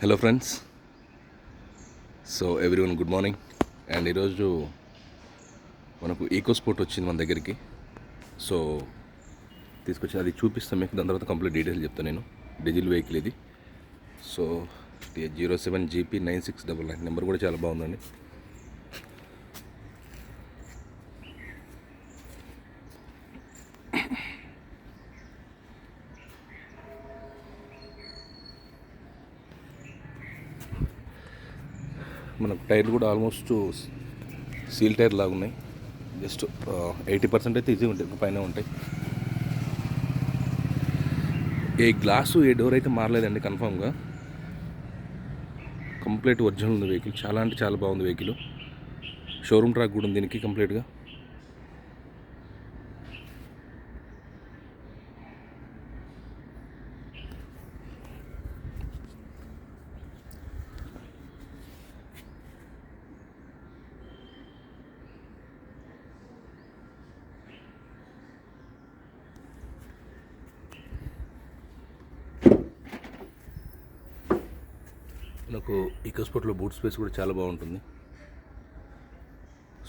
Hello friends, so everyone good morning. And ఈరోజు మనకు eco sport వచ్చింది మన దగ్గరికి. సో తీసుకొచ్చి అది చూపిస్తాను మీకు. దాని తర్వాత కంప్లీట్ డీటెయిల్స్ చెప్తాను నేను. డీజిల్ వెహికల్ ఇది. సో 07 GP 9699 నెంబర్ కూడా చాలా బాగుందండి. మనకు టైర్లు కూడా ఆల్మోస్ట్ సీల్ టైర్ లాగా ఉన్నాయి. జస్ట్ 80% అయితే ఈజీ ఉంటాయి, పైన ఉంటాయి. ఏ గ్లాసు ఏ డోర్ అయితే మారలేదండి కన్ఫామ్గా. కంప్లీట్ ఒరిజినల్ ఉంది వెహికల్. చాలా అంటే చాలా బాగుంది వెహికల్. షోరూమ్ ట్రాక్ కూడా ఉంది దీనికి కంప్లీట్గా. నాకు ఈకో స్పోర్ట్లో బూట్ స్పేస్ కూడా చాలా బాగుంటుంది.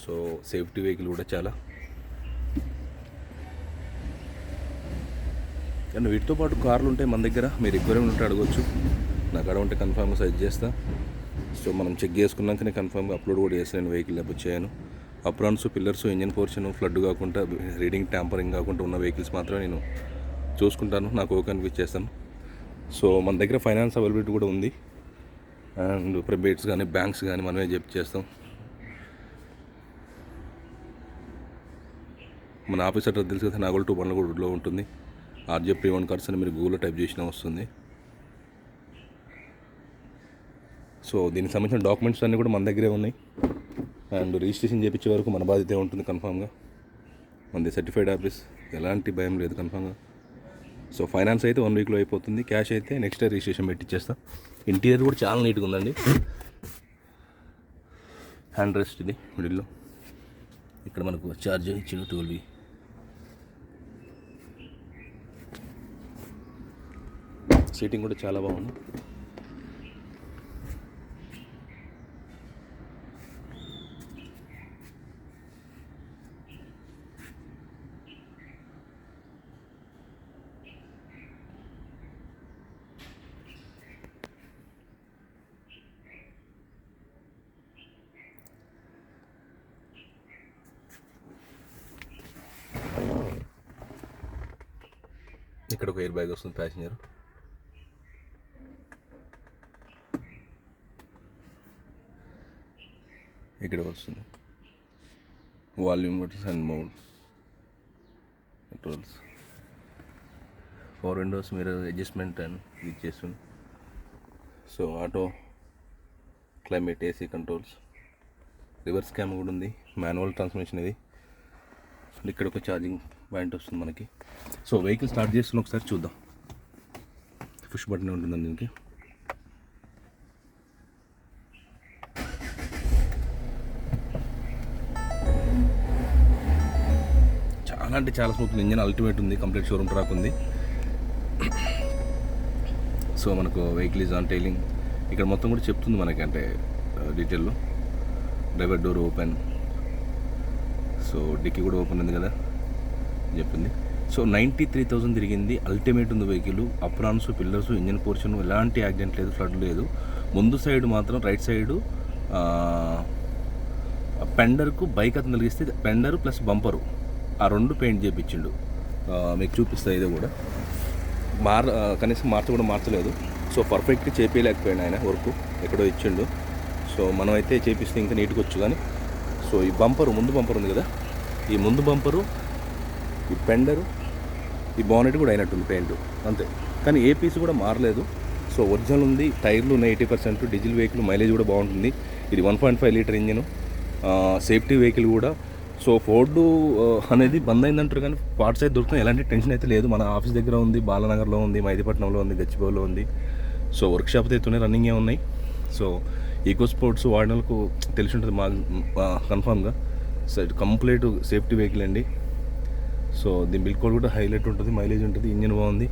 సో సేఫ్టీ వెహికల్ కూడా చాలా. కానీ వీటితో పాటు కార్లు ఉంటాయి మన దగ్గర. మీరు రిక్వైర్మెంట్ ఉంటే అడగవచ్చు. నాకు అడగంటే కన్ఫామ్గా సజెస్ట్ చేస్తా. సో మనం చెక్ చేసుకున్నాకనే కన్ఫామ్గా అప్లోడ్ కూడా చేస్తాను. నేను వెహికల్ అప్ చేయను. Aprons, pillars, engine portion flood కాకుండా, రీడింగ్ ట్యాంపరింగ్ కాకుండా ఉన్న వెహికల్స్ మాత్రమే నేను చూసుకుంటాను. నాకు ఓకే అనిపించేస్తాను. సో మన దగ్గర ఫైనాన్స్ అవైలబిలిటీ కూడా ఉంది. అండ్ ప్రైవేట్స్ కానీ బ్యాంక్స్ కానీ మనమే చేస్తాం. మన ఆఫీస్ అడ్రస్ తెలుసు కదా, నాగోల్ 2 బండ్లగూడలో ఉంటుంది. RJ Pre-owned కార్స్ అని మీరు గూగుల్లో టైప్ చేసినా వస్తుంది. సో దీనికి సంబంధించిన డాక్యుమెంట్స్ అన్నీ కూడా మన దగ్గరే ఉన్నాయి. అండ్ రిజిస్ట్రేషన్ చేయించే వరకు మన బాధ్యత ఉంటుంది కన్ఫామ్గా. మనది సర్టిఫైడ్ ఆఫీస్, ఎలాంటి భయం లేదు కన్ఫామ్గా. సో ఫైనాన్స్ అయితే 1 వీక్లో అయిపోతుంది. క్యాష్ అయితే నెక్స్ట్ డే రిజిస్ట్రేషన్ పెట్టిచ్చేస్తా. ఇంటీరియర్ కూడా చాలా నీట్గా ఉందండి. హ్యాండ్ రెస్ట్ ఇది మిడిల్లో. ఇక్కడ మనకు ఛార్జ్ ఇచ్చిన 12V. సీటింగ్ కూడా చాలా బాగుంది. ఇక్కడ ఒక ఎయిర్ బ్యాగ్ వస్తుంది ప్యాసింజర్. ఇక్కడ వస్తుంది volume and mode controls. 4 Windows mirror adjustment and ఇది చేస్తుంది. So auto climate, AC controls, reverse cam కూడా ఉంది. మాన్యువల్ ట్రాన్స్మిషన్ ఇది. ఇక్కడ ఒక ఛార్జింగ్ పాయింట్ వస్తుంది మనకి. సో వెహికల్ స్టార్ట్ చేస్తున్న ఒకసారి చూద్దాం. పుష్ బటన్ ఉంటుందండి దీనికి. చాలా అంటే చాలా స్మూత్. ఇంజన్ అల్టిమేట్ ఉంది. కంప్లీట్ షోరూమ్ ట్రాక్ ఉంది. సో మనకు వెహికల్ ఈజ్ ఆన్ టైలింగ్. ఇక్కడ మొత్తం కూడా చెప్తుంది మనకి, అంటే డీటెయిల్లో. Driver door open. So dickey కూడా ఓపెన్ ఉంది కదా చెప్పింది. సో 93,000 తిరిగింది. అల్టిమేట్ ఉంది vehicle. Aprons, pillars, engine portion ఎలాంటి యాక్సిడెంట్ లేదు, ఫ్లడ్ లేదు. ముందు సైడ్ మాత్రం రైట్ సైడు పెండర్కు బైక్ అతను తగిలిస్తే పెండర్ ప్లస్ బంపరు ఆ 2 పెయింట్ చేయించిండు. మీకు చూపిస్తా. ఇది కూడా కనీసం కూడా మార్చలేదు. సో పర్ఫెక్ట్గా చేపించలేకపోయాడు ఆయన. వర్క్ ఎక్కడో ఇచ్చిండు. సో మనం అయితే చేపిస్తే ఇంకా నీట్గా వచ్చు. కానీ సో ఈ బంపరు, ముందు బంపర్ ఉంది కదా, ఈ ముందు బంపరు, ఈ పెండరు, ఈ బానెట్ కూడా అయినట్టుంది పెయింట్ అంతే. కానీ ఏ పీస్ కూడా మారలేదు. సో ఒరిజినల్ ఉంది. టైర్లు ఉన్నాయి 80%. డీజిల్ వెహికల్, మైలేజ్ కూడా బాగుంటుంది. ఇది 1.5 లీటర్ ఇంజిన్. సేఫ్టీ వెహికల్ కూడా. సో ఫోర్డ్ అనేది బంద్ అయిందంటారు, కానీ పార్ట్స్ అయితే దొరుకుతాయి. ఎలాంటి టెన్షన్ అయితే లేదు. మన ఆఫీస్ దగ్గర ఉంది, బాలనగర్లో ఉంది, మైదీపట్నంలో ఉంది, గచ్చిబౌలిలో ఉంది. సో వర్క్షాప్ అయితే రన్నింగే ఉన్నాయి. సో ఈకో స్పోర్ట్స్ వాడిన వాళ్ళకు తెలిసి ఉంటుంది కన్ఫామ్గా. సో కంప్లీట్ సేఫ్టీ వెహికల్ అండి. సో దీని బిల్ కోడ్ కూడా హైలైట్ ఉంటుంది, మైలేజ్ ఉంటుంది, ఇంజిన్ బాగుంది.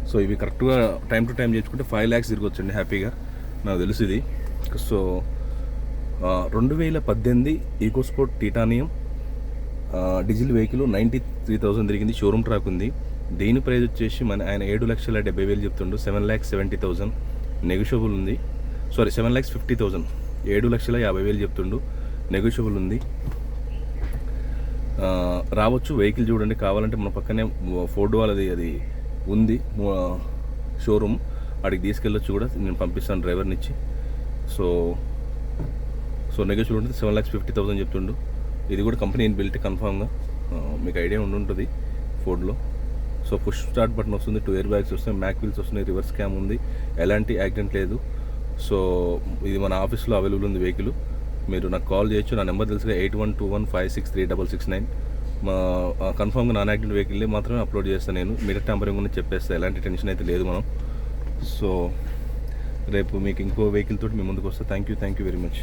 సో ఇవి కరెక్ట్గా టైం టు టైం చేసుకుంటే 5 lakhs తిరగొచ్చండి హ్యాపీగా. నాకు తెలుసు ఇది. So 2018 EcoSport titanium diesel vehicle 93,000 తిరిగింది. షోరూమ్ ట్రాక్ ఉంది. దీని ప్రైస్ వచ్చేసి ఆయన 7,70,000 చెప్తుండు. 7,70,000 నెగోషియబుల్ ఉంది. సారీ 7,50,000, 7,50,000 చెప్తుండు. నెగోషియబుల్ ఉంది. రావచ్చు. వెహికల్ చూడండి. కావాలంటే మన పక్కనే ఫోర్డ్ వాళ్ళది అది ఉంది షోరూమ్, అడిగి తీసుకెళ్ళొచ్చు కూడా. నేను పంపిస్తాను డ్రైవర్ని ఇచ్చి. సో నెగోషియబుల్ ఉంటుంది. 7,50,000 చెప్తుండు. ఇది కూడా కంపెనీ బిల్ట్ కన్ఫామ్గా, మీకు ఐడియా ఉంటుంది ఫోర్డ్లో. సో పుష్ స్టార్ట్ బటన్ వస్తుంది, 2 ఎయిర్ బ్యాగ్స్ వస్తాయి, మ్యాక్ వీల్స్ వస్తున్నాయి, రివర్స్ క్యామ్ ఉంది, ఎలాంటి యాక్సిడెంట్ లేదు. సో ఇది మన ఆఫీస్లో అవైలబుల్ ఉంది వెహికల్. మీరు నాకు కాల్ చేయొచ్చు. నా నెంబర్ తెలుసుగా 8121563669. మా కన్ఫామ్గా నాన్ యాక్సిడెంట్ వెహికల్ మాత్రమే అప్లోడ్ చేస్తాను నేను. మీటర్ ట్యాంపరింగ్ కూడా చెప్పేస్తాను. ఎలాంటి టెన్షన్ అయితే లేదు మనం. సో రేపు మీకు ఇంకో వెహికల్ తోటి మీ ముందుకు వస్తాను. Thank you very much.